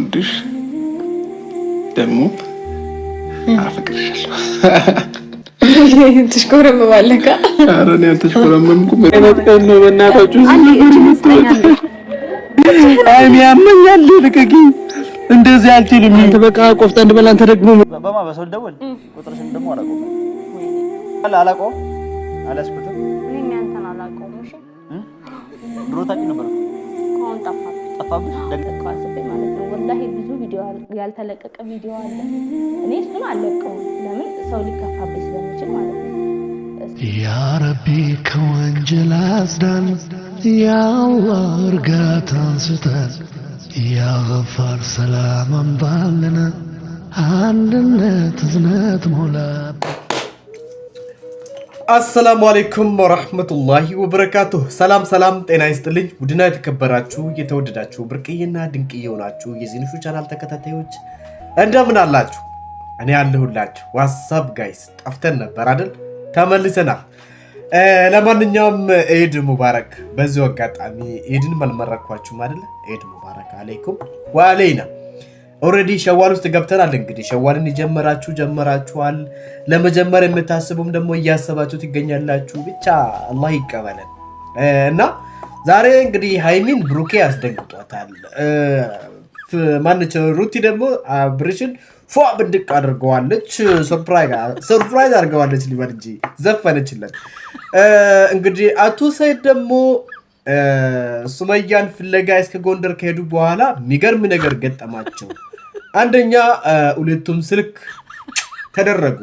ስለምወድሽ ደግሞ አፈቅርሻለሁ። ትሽኮረመማለህ? ኧረ እኔ አልተሽኮረመምኩም። በጣም ነው በእናታችሁ አይኔ ያመኛል። ልቀቂኝ። እንደዚህ አልችልም። አንተ በቃ ቆፍጠን በል። አንተ ደግሞ በሰው ደወል ቁጥርሽን ደግሞ አላውቀውም አላስኩትም። እኔ አንተን አላውቀውም። እሺ ድሮ ታውቂ ነበር እኮ አሁን ጠፋብሽ። ደግቀዋስበ ማለት ነው። ወላሂ ብዙ ቪዲዮ ያልተለቀቀ ቪዲዮ አለ። እኔ እሱን አልለቀውም። ለምን ሰው ሊከፋብኝ ስለሚችል ማለት ነው። ያ ረቢ ከወንጀል አጽዳን፣ ያ አላህ እርጋታን ስጠን፣ ያ ገፋር ሰላም አምጣልን፣ አንድነት እዝነት ሞላብን። አሰላሙ አለይኩም ወራህመቱላሂ ወበረካቱሁ። ሰላም ጤና ይስጥልኝ። ውድና የተከበራችሁ የተወደዳችሁ ብርቅዬና ድንቅዬ የሆናችሁ የዚህንሹ ቻናል ተከታታዮች እንደምን አላችሁ? እኔ ያለሁላችሁ። ዋትስአፕ ጋይስ ጠፍተን ነበር አይደል? ተመልሰናል። ለማንኛውም ኢድ ሙባረክ። በዚሁ አጋጣሚ ኢድን መልመረኳችሁም አይደል? ኢድ ሙባረክ አለይኩም ወአለይና። ኦሬዲ ሸዋል ውስጥ ገብተናል። እንግዲህ ሸዋልን ጀመራችኋል። ለመጀመር የምታስቡም ደግሞ እያሰባችሁ ትገኛላችሁ። ብቻ አላህ ይቀበለን እና ዛሬ እንግዲህ ሃይሚን ብሩኬ ያስደንግጧታል። ማንች ሩቲ ደግሞ ብርሽን ፏ ብድቅ አድርገዋለች። ሰርፕራይዝ አድርገዋለች ሊበል እንጂ ዘፈነችለት። እንግዲህ አቶ ሰይድ ደግሞ ሱመያን ፍለጋ እስከ ጎንደር ከሄዱ በኋላ የሚገርም ነገር ገጠማቸው። አንደኛ ሁለቱም ስልክ ተደረጉ።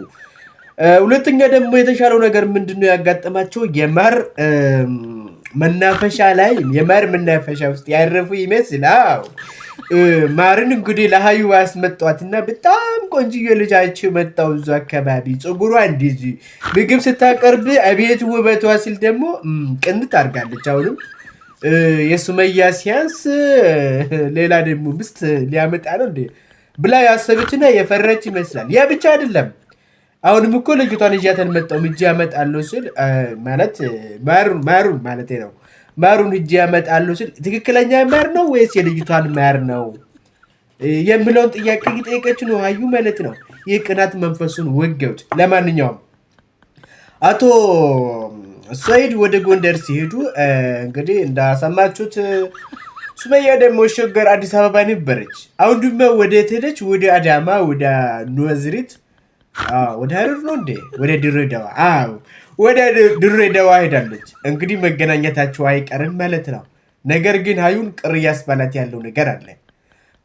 ሁለተኛ ደግሞ የተሻለው ነገር ምንድነው ያጋጠማቸው? የማር መናፈሻ ውስጥ ያረፉ ይመስላል። ማርን እንግዲህ ለሀዩ ያስመጧትና በጣም ቆንጆ ልጃቸው መጣው። እዛ አካባቢ ፀጉሯ እንደዚህ ምግብ ስታቀርብ አቤት ውበቷ ሲል ደግሞ ቅንት አድርጋለች። አሁንም የሱመያ ሲያንስ ሌላ ደግሞ ምስት ሊያመጣ ነው እንዴ ብላ ያሰበችና የፈረች ይመስላል። ያ ብቻ አይደለም። አሁንም እኮ ልጅቷን ይዣተን መጣው እጄ ያመጣለሁ ሲል ማለት ማሩን ማለት ነው። ማሩን እጄ ያመጣለሁ ሲል ትክክለኛ ማር ነው ወይስ የልጅቷን ማር ነው የሚለውን ጥያቄ እየጠየቀች ነው ሀዩ ማለት ነው። የቅናት መንፈሱን ወገውት። ለማንኛውም አቶ ሰይድ ወደ ጎንደር ሲሄዱ እንግዲህ እንዳሰማችሁት ሱመያ ደግሞ ሸገር አዲስ አበባ ነበረች። አሁን ደግሞ ወደ ሄደች? ወደ አዳማ፣ ወደ ኑወዝሪት፣ ወደ ሀረር ነው እንዴ? ወደ ድሬዳዋ። ወደ ድሬዳዋ ሄዳለች። እንግዲህ መገናኘታቸው አይቀርም ማለት ነው። ነገር ግን ሀዩን ቅር እያስባላት ያለው ነገር አለ።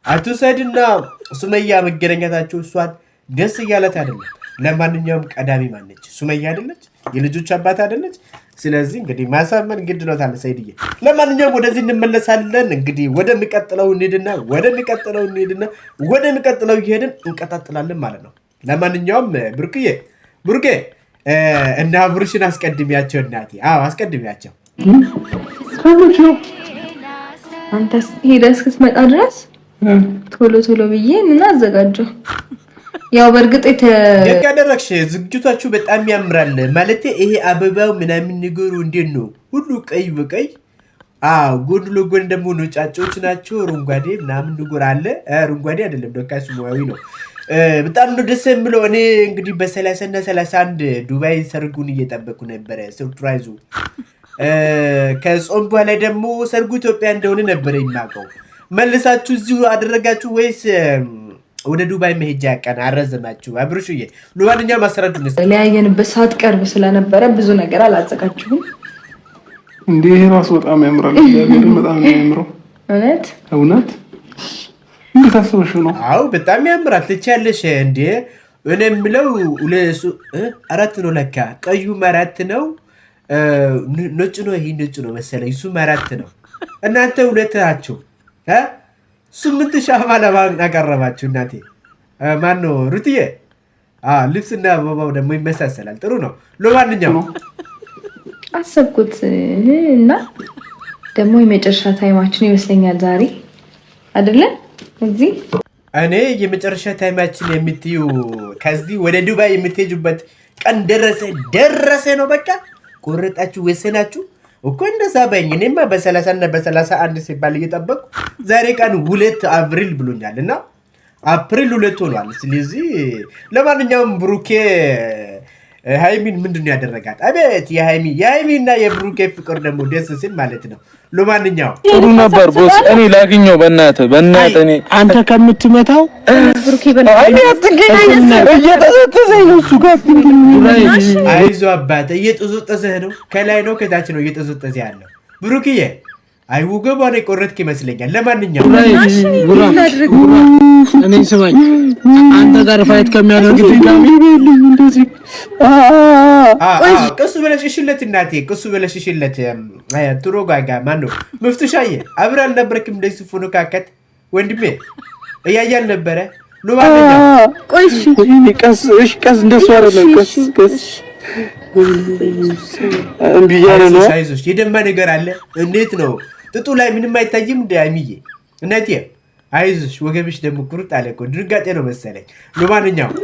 አቶ ሰይድና ሱመያ መገናኘታቸው እሷን ደስ እያላት አይደለም። ለማንኛውም ቀዳሚ ማነች? ሱመያ አይደለች? የልጆች አባት አይደለች? ስለዚህ እንግዲህ ማሳመን ግድ ነው ታለ ሰይድዬ። ለማንኛውም ወደዚህ እንመለሳለን። እንግዲህ ወደሚቀጥለው እየሄድን እንቀጣጥላለን ማለት ነው። ለማንኛውም ብሩኬ እና ብሩሽን አስቀድሚያቸው እናቴ። አስቀድሚያቸው። አንተ ሄደህ እስክትመጣ ድረስ ቶሎ ብዬ ምን አዘጋጀው። ያው በርግጥ ያደረግሽ ዝግጅታችሁ በጣም ያምራል። ማለት ይሄ አበባው ምናምን ንገሩ እንዴት ነው? ሁሉ ቀይ በቀይ ጎን ለጎን ደግሞ ነጫጮች ናቸው። አረንጓዴ ምናምን ንገር አለ። አረንጓዴ አይደለም ደካሱ ሙያዊ ነው። በጣም ነው ደስ የሚለው። እኔ እንግዲህ በ30 እና 31 ዱባይ ሰርጉን እየጠበቁ ነበር። ሰርፕራይዙ ከጾም በኋላ ደግሞ ሰርጉ ኢትዮጵያ እንደሆነ ነበር የማውቀው። መልሳችሁ እዚሁ አደረጋችሁ ወይስ ወደ ዱባይ መሄጃ ቀን አረዘማችሁ? አብርሽዬ ለማንኛውም አሰራዱን ለያየንበት ሰዓት ቀርብ ስለነበረ ብዙ ነገር አላዘጋጅሁም። እንዴ ራሱ በጣም ያምራል። እግዚአብሔርን በጣም ነው የሚያምረው። እውነት እንዴት አስበሽ ነው? በጣም ያምራል። ትቻለሽ እንዴ? እኔ የምለው አራት ነው ለካ። ቀዩም 4 ነው፣ ነጭ ነው። ይሄ ነጭ ነው መሰለኝ። እሱም 4 ነው። እናንተ 2 ናችሁ። 8 ሻማ ለማን አቀረባችሁ? እናቴ ማነው ሩትዬ? ልብስና አበባው ደግሞ ይመሳሰላል። ጥሩ ነው። ለማንኛውም አሰብኩት እና ደግሞ የመጨረሻ ታይማችን ይመስለኛል ዛሬ አይደለ? እዚህ እኔ የመጨረሻ ታይማችን የምትዩ ከዚህ ወደ ዱባይ የምትሄጁበት ቀን ደረሰ ነው። በቃ ቆረጣችሁ፣ ወሰናችሁ። እኮ እንደዛ በኝ። እኔማ በ30 እና በ31 ሲባል እየጠበቅኩ ዛሬ ቀን 2 አፕሪል ብሎኛል እና አፕሪል 2 ሆኗል። ስለዚህ ለማንኛውም ብሩኬ ሃይሚን ምንድን ነው ያደረጋት? አቤት የሃይሚ እና የብሩኬ ፍቅር ደግሞ ደስ ሲል ማለት ነው። ለማንኛውም ጥሩ ነበር ቦስ። እኔ ላግኘው በእናትህ እኔ አንተ ከምትመታው ብሩኬ እየጠዘጠዘኝ ነው እሱ ጋር። አይዞህ አባቴ እየጠዘጠዘህ ነው። ከላይ ነው ከታች ነው እየጠዘጠዘ ያለው ብሩክዬ። አይ ወገቧን የቆረጥክ ይመስለኛል። ለማንኛውም እኔ ስማኝ፣ አንተ ጋር ፋይት ከሚያደርግ ድጋሚ እንደዚህ ቅሱ ብለሽ እሽለት እናቴ፣ ቅሱ ብለሽ እሽለት። ትሮ ጋጋ ማነው መፍቱሻዬ፣ አብረህ አልነበረክም እንደዚህ ፎኖካከት ወንድሜ እያያል ነበረ። ለማንኛውም ቆይ ቀስ እንደሱ አይደለም፣ ቀስ እንዴ ያለ ነው። አይዞሽ የደማ ነገር አለ። እንዴት ነው ጥጡ ላይ ምንም አይታይም እንደ ሃይሚዬ እናቴ። አይዞሽ ወገብሽ ደግሞ ቁርጥ አለ እኮ ድንጋጤ ነው መሰለኝ። ለማንኛውም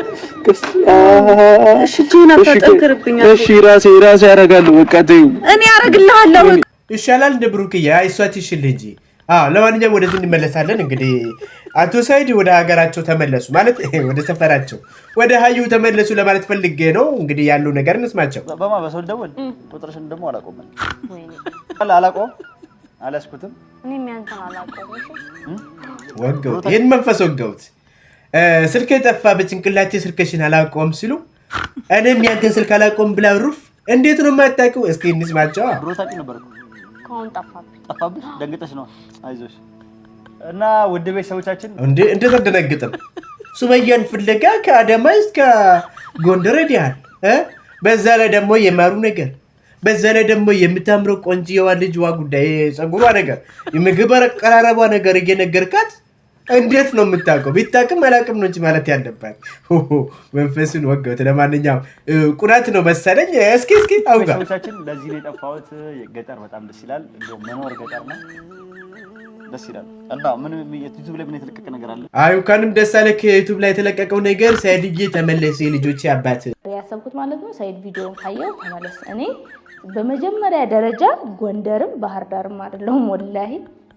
እሺ ራሴ ያደርጋለሁ። በቃ ተይው እኔ ያደርግልሃለሁ። ይሻላል እንደ ብሩክዬ አይሷት ይሽል እንጂ። ለማንኛውም ወደዚህ እንመለሳለን። እንግዲህ አቶ ሳይድ ወደ ሀገራቸው ተመለሱ ማለት ወደ ሰፈራቸው ወደ ሀዩ ተመለሱ ለማለት ፈልጌ ነው። እንግዲህ ያለው ነገር እንስማቸው። በሰው ደውል ቁጥርሽን ደግሞ አላቆም አላስኩትም። እኔም ያንተን አላቆምሽ ወገውት ይሄን መንፈስ ወገውት። ስልክ የጠፋ በጭንቅላቴ ስልክሽን አላቆም ሲሉ እኔም ያንተን ስልክ አላቆም ብላ ሩፍ። እንዴት ነው የማታውቂው? እስኪ እንስማቸው። ድሮ ታውቂ ነበር እኮ ከሆነ ጠፋብሽ። ደንግጠሽ ነው። አይዞሽ እና ውድ ቤተሰቦቻችን እንዴት ተደነግጥም። ሱመያን ፍለጋ ከአዳማ እስከ ጎንደር ሄደሃል። በዛ ላይ ደግሞ የማሩ ነገር፣ በዛ ላይ ደግሞ የምታምረው ቆንጆዋ ልጅዋ ጉዳይ፣ ፀጉሯ ነገር፣ የምግብ አቀራረቧ ነገር እየነገርካት እንዴት ነው የምታውቀው? ቢታቅም አላቅም ነው እንጂ ማለት ያለባት። መንፈሱን ወገውት። ለማንኛውም ቁናት ነው መሰለኝ። እስኪ አውጋ ሰዎቻችን ለዚህ ነው የጠፋሁት። ገጠር በጣም ደስ ይላል። እንደው መኖር ገጠር ነው ደስ ይላል። እና ምን ዩቲዩብ ላይ ምን የተለቀቀ ነገር አለ? አይ እንኳንም ደስ አለህ። ዩቲዩብ ላይ የተለቀቀው ነገር ሳይድዬ ተመለስ፣ የልጆቼ አባት ያሰብኩት ማለት ነው። ሳይድ ቪዲዮን ካየው ተመለስ። እኔ በመጀመሪያ ደረጃ ጎንደርም ባህር ዳርም አይደለሁም ወላሂ፣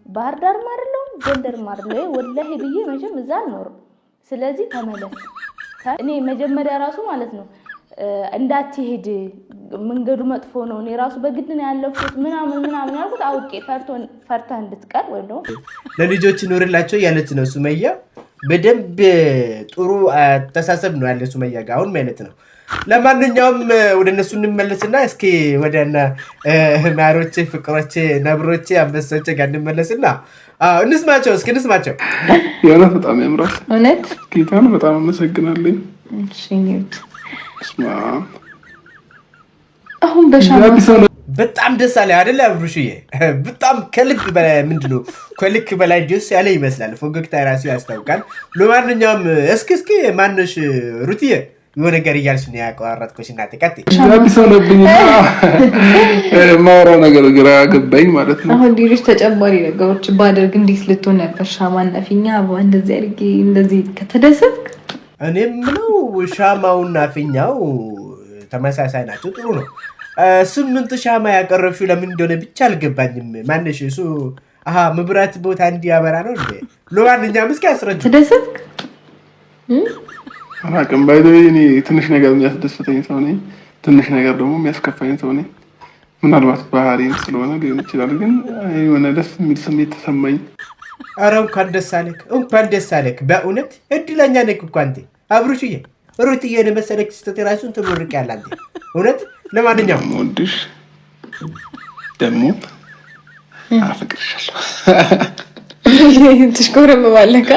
ባህር ዳርም አይደለሁም ጎንደርም አይደለሁም ወላሂ ብዬ መቼም እዛ አልኖርም። ስለዚህ ተመለስ። እኔ መጀመሪያ ራሱ ማለት ነው እንዳትሄድ መንገዱ መጥፎ ነው፣ እኔ ራሱ በግድ ነው ያለፉት ምናምን ያልኩት አውቄ ፈርተህ እንድትቀር ወይ ነው። ለልጆች ኖርላቸው ያለች ነው ሱመያ። በደንብ ጥሩ አስተሳሰብ ነው ያለ ሱመያ ጋር አሁን ማለት ነው። ለማንኛውም ወደ እነሱ እንመለስና እስኪ ወደ ማሮቼ፣ ፍቅሮቼ፣ ነብሮቼ፣ አንበሶቼ ጋር እንመለስና እንስማቸው። እስኪ እንስማቸው። የእውነት በጣም ያምራል። እውነት ጌታን በጣም አመሰግናለኝ። አሁን በሻማ በጣም ደስ አለ አይደል አብሩሽዬ? በጣም ከልብ በላይ ምንድነው ከልክ በላይ ደስ ያለ ይመስላል። ፈገግታ ራሱ ያስታውቃል። ለማንኛውም እስኪ ማነሽ ሩትዬ የሆነ ነገር እያልሽ ነው ያቋረጥኩሽ። እናቴ ቀጥይ። አዲስ ሆነብኝና ማውራው ነገር ግራ ገባኝ ማለት ነው። አሁን ሌሎች ተጨማሪ ነገሮች ባደርግ እንዴት ልትሆን ነበር? ሻማና ፊኛ እንደዚህ አድርጌ እንደዚህ ከተደሰትክ እኔም ነው ሻማውና ፊኛው ተመሳሳይ ናቸው። ጥሩ ነው። 8 ሻማ ያቀረብሽው ለምን እንደሆነ ብቻ አልገባኝም። ማነሽ እሱ? መብራት ቦታ እንዲያበራ ነው እንዴ? ለማንኛውም እስኪ አስረጅ። ተደሰትክ? አላውቅም። ባይዘው እኔ ትንሽ ነገር የሚያስደስተኝ ሰው ነኝ፣ ትንሽ ነገር ደግሞ የሚያስከፋኝ ሰው ነኝ። ምናልባት ባህሪን ስለሆነ ሊሆን ይችላል፣ ግን የሆነ ደስ የሚል ስሜት ተሰማኝ። ኧረ እንኳን ደስ አለክ። በእውነት እድለኛ ነክ እኮ አንተ አብሩሽዬ። ሩትዬን መሰለክ ስተት ራሱን ትመርቅ ያለ አንተ እውነት። ለማንኛውም ወድሽ ደግሞ አፍቅርሻለሁ። ትሽኮረመባለካ።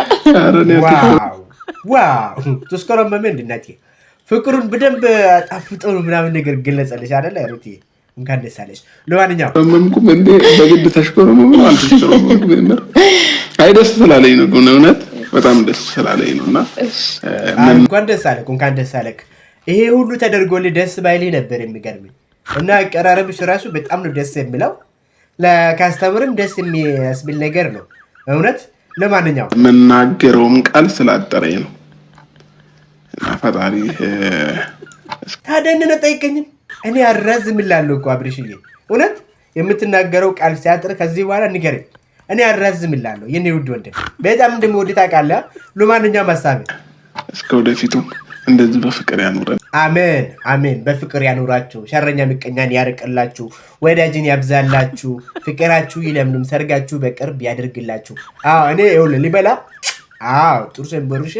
ዋው ትሽኮረመመ እንድናት ፍቅሩን በደንብ አጣፍጠው ምናምን ነገር ገለጸልሽ አይደል ሩትዬ? እንኳን ደስ አለሽ። ለማንኛውም ተመምኩም እንዴ በግድ ተሽኮረመመ ማለት ነው። አይ ደስ ስላለኝ ነው እውነት በጣም ደስ ስላለኝ ነውና እንኳን ደስ አለክ። ይሄ ሁሉ ተደርጎልህ ደስ ባይልህ ነበር የሚገርምኝ። እና አቀራረብሽ ራሱ በጣም ነው ደስ የሚለው፣ ለካስተመርም ደስ የሚያስብል ነገር ነው እውነት። ለማንኛውም የምናገረውም ቃል ስላጠረኝ ነው እና ፈጣሪ ታዲያ ጠይቀኝም እኔ አራዝምላለሁ እኮ አብርሽዬ። እውነት የምትናገረው ቃል ሲያጥር ከዚህ በኋላ ንገረኝ፣ እኔ አራዝምላለሁ። የኔ ውድ ወንድም በጣም እንደምወድ ታውቃለህ። ለማንኛውም ሀሳቤ እስከ ወደፊቱ እንደዚህ በፍቅር ያኑረን። አሜን አሜን። በፍቅር ያኑራችሁ፣ ሸረኛ ምቀኛን ያርቅላችሁ፣ ወዳጅን ያብዛላችሁ፣ ፍቅራችሁ ይለምልም፣ ሰርጋችሁ በቅርብ ያደርግላችሁ። እኔ ይኸውልህ ሊበላ ጥሩ ሰንበሩሽ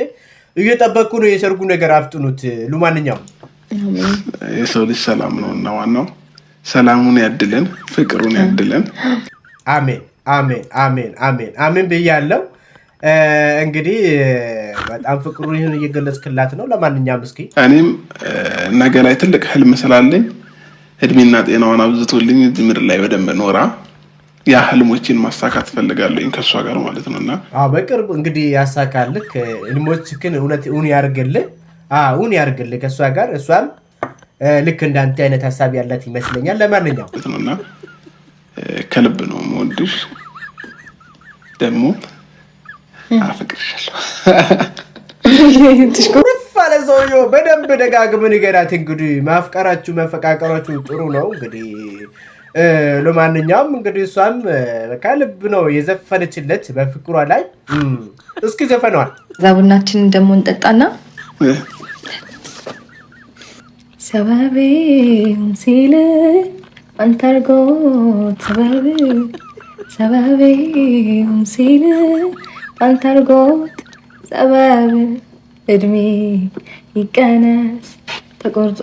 እየጠበቅኩ ነው። የሰርጉ ነገር አፍጥኑት። ለማንኛውም የሰው ልጅ ሰላም ነው እና ዋናው ሰላሙን ያድለን፣ ፍቅሩን ያድለን። አሜን አሜን አሜን አሜን አሜን ብያለሁ። እንግዲህ በጣም ፍቅሩን ይሁን እየገለጽክላት ነው። ለማንኛውም እስኪ እኔም ነገ ላይ ትልቅ ህልም ስላለኝ እድሜና ጤናዋን አብዝቶልኝ እዚህ ምድር ላይ በደንብ ኖራ ያ ህልሞችን ማሳካት ፈልጋለሁ ከሷ ጋር ማለት ነውና በቅርብ እንግዲህ ያሳካልክ ህልሞችህን እውን ያርግልህ። እውን ያርግልህ ከሷ ጋር። እሷም ልክ እንዳንተ አይነት ሐሳብ ያላት ይመስለኛል። ለማንኛውም ነውና ከልብ ነው የምወድሽ ደግሞ አፍቅርሻለሁ። ባለ ሰውዬው በደንብ ደጋግመህ ንገራት። እንግዲህ ማፍቀራችሁ መፈቃቀራችሁ ጥሩ ነው። እንግዲህ ለማንኛውም እንግዲህ እሷም ከልብ ነው የዘፈነችለት በፍቅሯ ላይ። እስኪ ዘፈነዋል። እዛ ቡናችንን ደግሞ እንጠጣና ሰበቤ ሲል አንተርጎ ሰበቤ ሲል አንተርጎት ሰበብ እድሜ ይቀነስ ተቆርጦ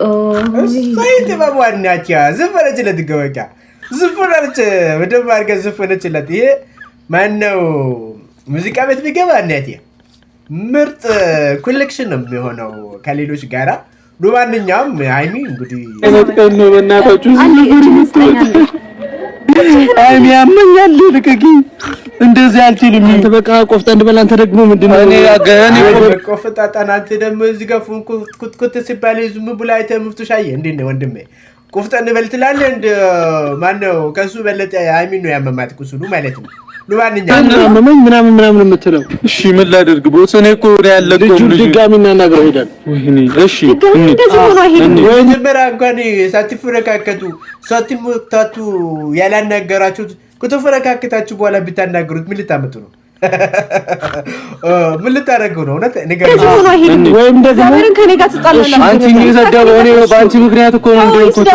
ሳይት በማንያቻ ዘፈነችለት። ገበቃ ዘፈነች በደንብ አድርጋ ዘፈነችለት። ይሄ ማነው ሙዚቃ ቤት ቢገባ እናቴ ምርጥ ኮሌክሽን ነው የሚሆነው ከሌሎች ጋራ። ለማንኛውም ሃይሚ እንግዲህ እኔ ነው በእናታችሁ ሃይሚ ያመኛል። ልቀቂ እንደዚህ አልችልም። አንተ በቃ ቆፍጠን በል። አንተ ደግሞ ምንድነው እኔ ቆፍጣጣን አንተ ደግሞ እዚህ ጋር ኩትኩት ሲባል ዝም ብሎ አይተህ ምፍቱሻዬ እንዴት ነው ወንድሜ? ቆፍጠን በል ትላለህ። እንደ ማነው ከሱ በለጠ ሃይሚን ነው ያመማት ቁስሉ ማለት ነው። ለማንኛውም አመመኝ ምናምን የምትለው እሺ ምን ላድርግ ቦስ? እኔ እኮ ያለቀው ልጅ ድጋሚ እናናግረው ሄዳል። ወይኔ እሺ መጀመሪያ እንኳን ሳትፈረካከቱ ሳትሞታቱ ያላናገራችሁት ከተፈረካከታችሁ በኋላ ብታናገሩት ምን ልታመጡ ነው? ምን ልታረጉ ነው? እውነት ንገረኝ። ወይም እንደዚህ ከኔ ጋር ተጣላላ አንቺ እየዘደበው እኔ በአንቺ ምክንያት እኮ ነው እንደልኩት።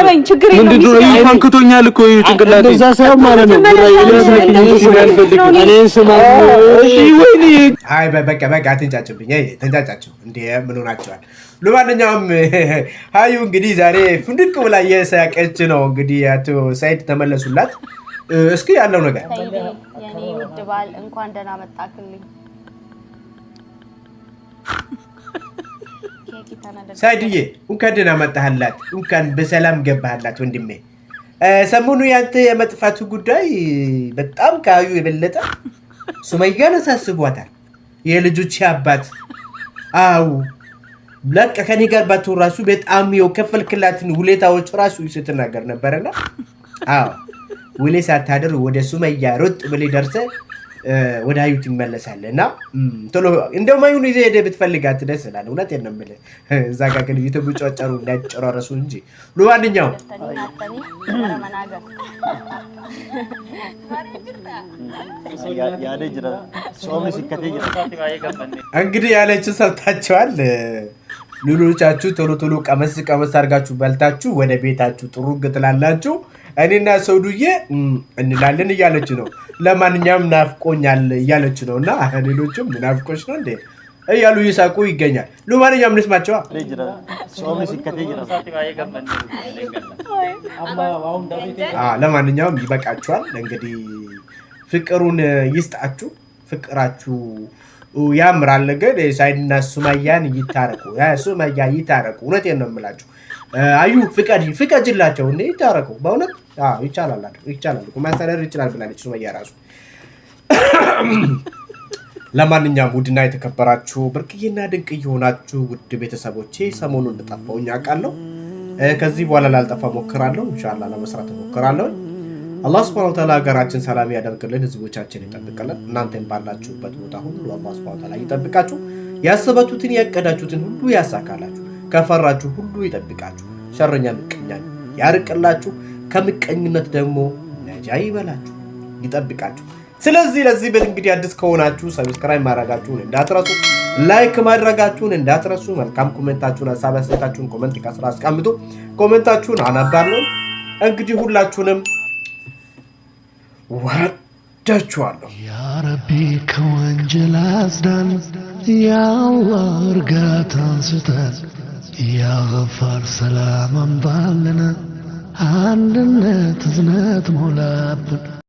ምንድነው ይፈንክቶኛል እኮ ጭንቅላቴ። እንደዛ ሳይሆን ማለት ነው እኔ ስማ። እሺ ወይኔ አይ በቃ አትንጫጭብኝ። ተንጫጫችሁ እንዴ? ምን ሆናችኋል? ለማንኛውም ሀዩ እንግዲህ ዛሬ ፍንድቅ ብላ እየሳቀች ነው። እንግዲህ አቶ ሳይድ ተመለሱላት። እስኪ ያለው ነገር የኔ ውድ ባል እንኳን ደህና መጣክልኝ። ሳይድዬ እንኳን ደህና መጣህላት፣ እንኳን በሰላም ገባህላት ወንድሜ። ሰሞኑ ያንተ የመጥፋቱ ጉዳይ በጣም ከሀዩ የበለጠ ሱመያን አሳስቧታል። የልጆች አባት ለቀ ከኔ ጋር ባትሆን ራሱ በጣም የከፈልክላትን ውለታዎች ራሱ ስትናገር ነበርና ውሌ ሳታድር ወደ ሱመያ ሮጥ ብለህ ደርሰህ ወደ ሀዩ ትመለሳለህ እና ቶሎ እንደውም ሀዩን ይዘህ ሄደህ ብትፈልጋት ደስ ይላል። እውነቴን ነው የምልህ። እዛ ጋር ግን እየተቦጫጨሩ እንዳይጨራረሱ እንጂ። ለማንኛውም እንግዲህ ያለችው ሰምታችኋል። ሌሎቻችሁ ቶሎ ቀመስ አድርጋችሁ በልታችሁ ወደ ቤታችሁ ጥሩግ ትላላችሁ። እኔና ሰውዱዬ እንላለን እያለች ነው። ለማንኛውም ናፍቆኛል እያለች ነው እና ሌሎችም ናፍቆች ነው እንዴ እያሉ እየሳቁ ይገኛል። ለማንኛውም እንስማቸዋ። ለማንኛውም ይበቃችኋል። እንግዲህ ፍቅሩን ይስጣችሁ። ፍቅራችሁ ያምራል። ነገር ሳይድና ሱመያን ይታረቁ። ሱመያ ይታረቁ። እውነቴን ነው የምላችሁ። አዩ ፍቀጅላቸው እንዴ ይታረቁ። በእውነት ይቻላል ማስተዳደር ይችላል ብላለች ሱመያ ራሱ። ለማንኛውም ውድና የተከበራችሁ ብርቅዬና ድንቅ የሆናችሁ ውድ ቤተሰቦቼ ሰሞኑን እንደጠፋሁኝ አውቃለሁ። ከዚህ በኋላ ላልጠፋ ሞክራለሁ። ኢንሻአላህ ለመስራት ሞክራለሁ። አላህ Subhanahu Wa Ta'ala ሀገራችን ሰላም ያደርግልን፣ ህዝቦቻችን ይጠብቅልን። እናንተን ባላችሁበት ቦታ ሁሉ አላህ Subhanahu Wa Ta'ala ይጠብቃችሁ። ያሰባችሁትን ያቀዳችሁትን ሁሉ ያሳካላችሁ። ከፈራችሁ ሁሉ ይጠብቃችሁ። ሸረኛ ምቀኛን ያርቅላችሁ። ከምቀኝነት ደግሞ ደረጃ ይበላችሁ ይጠብቃችሁ። ስለዚህ ለዚህ ቤት እንግዲህ አዲስ ከሆናችሁ ሰብስክራይብ ማድረጋችሁን እንዳትረሱ፣ ላይክ ማድረጋችሁን እንዳትረሱ። መልካም ኮሜንታችሁን፣ ሐሳብ አስተያየታችሁን ኮሜንት ከስራ አስቀምጡ። ኮሜንታችሁን አነባለሁ። እንግዲህ ሁላችሁንም ወዳችኋለሁ። ያ ረቢ ከወንጀል አጽዳን፣ ያ አላህ እርጋታን ስጠን፣ ያ ገፋር ሰላም አምጣልን፣ አንድነት እዝነት ሞላብን።